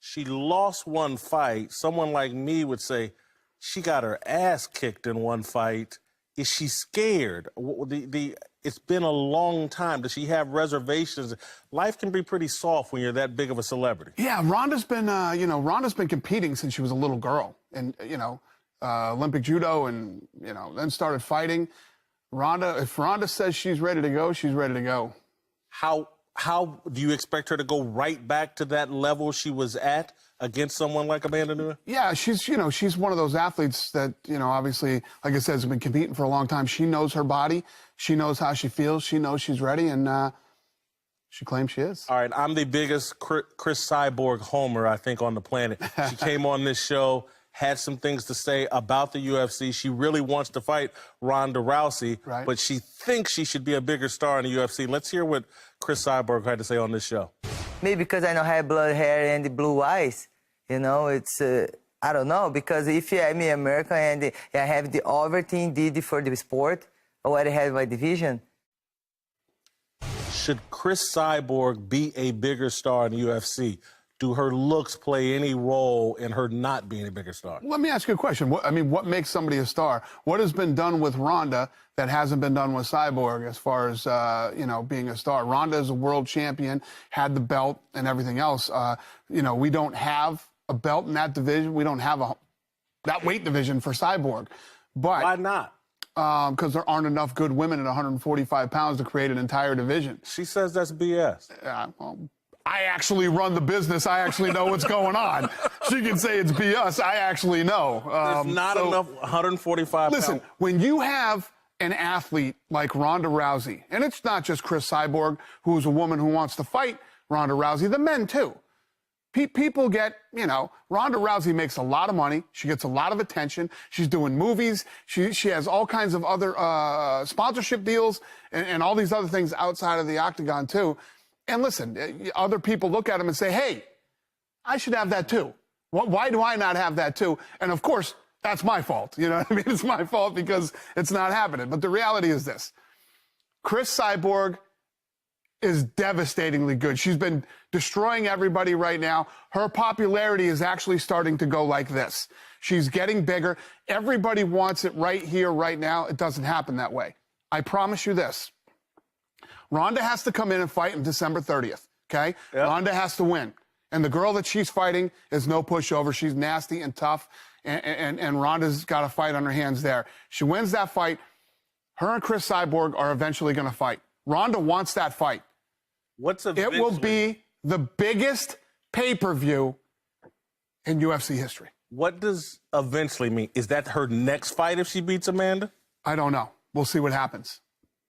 She lost one fight. Someone like me would say she got her ass kicked in one fight. Is she scared? It's been a long time. Does she have reservations? Life can be pretty soft when you're that big of a celebrity. Yeah, Ronda's been, Ronda's been competing since she was a little girl, and Olympic judo, and then started fighting. If Ronda says she's ready to go, she's ready to go. How do you expect her to go right back to that level she was at against someone like Amanda Nunes? Yeah, she's one of those athletes that, obviously, like I said, has been competing for a long time. She knows her body. She knows how she feels. She knows she's ready, and she claims she is. All right, I'm the biggest Chris Cyborg homer, I think, on the planet. She came on this show, had some things to say about the UFC. She really wants to fight Ronda Rousey, right, but she thinks she should be a bigger star in the UFC. Let's hear what Chris Cyborg had to say on this show. Maybe because I don't have blonde hair and blue eyes, it's, I don't know, because if I'm American and I have the everything did for the sport, I already have my division. Should Chris Cyborg be a bigger star in the UFC? Do her looks play any role in her not being a bigger star? Let me ask you a question. What makes somebody a star? What has been done with Ronda that hasn't been done with Cyborg as far as, being a star? Ronda is a world champion, had the belt and everything else. We don't have a belt in that division. We don't have that weight division for Cyborg. But why not? Because there aren't enough good women at 145 pounds to create an entire division. She says that's BS. I actually run the business. I actually know what's going on. She can say it's BS. I actually know. There's not enough 145 Listen, pounds. When you have an athlete like Ronda Rousey, and it's not just Chris Cyborg, who's a woman who wants to fight Ronda Rousey, the men too. People get, Ronda Rousey makes a lot of money. She gets a lot of attention. She's doing movies. She has all kinds of other sponsorship deals and all these other things outside of the octagon too. And listen, other people look at him and say, hey, I should have that too. Why do I not have that too? And of course, that's my fault. You know what I mean? It's my fault because it's not happening. But the reality is this. Chris Cyborg is devastatingly good. She's been destroying everybody right now. Her popularity is actually starting to go like this. She's getting bigger. Everybody wants it right here, right now. It doesn't happen that way. I promise you this. Ronda has to come in and fight on December 30th, okay? Yep. Ronda has to win. And the girl that she's fighting is no pushover. She's nasty and tough, and Ronda's got a fight on her hands there. She wins that fight. Her and Chris Cyborg are eventually going to fight. Ronda wants that fight. It will be the biggest pay-per-view in UFC history. What does eventually mean? Is that her next fight if she beats Amanda? I don't know. We'll see what happens.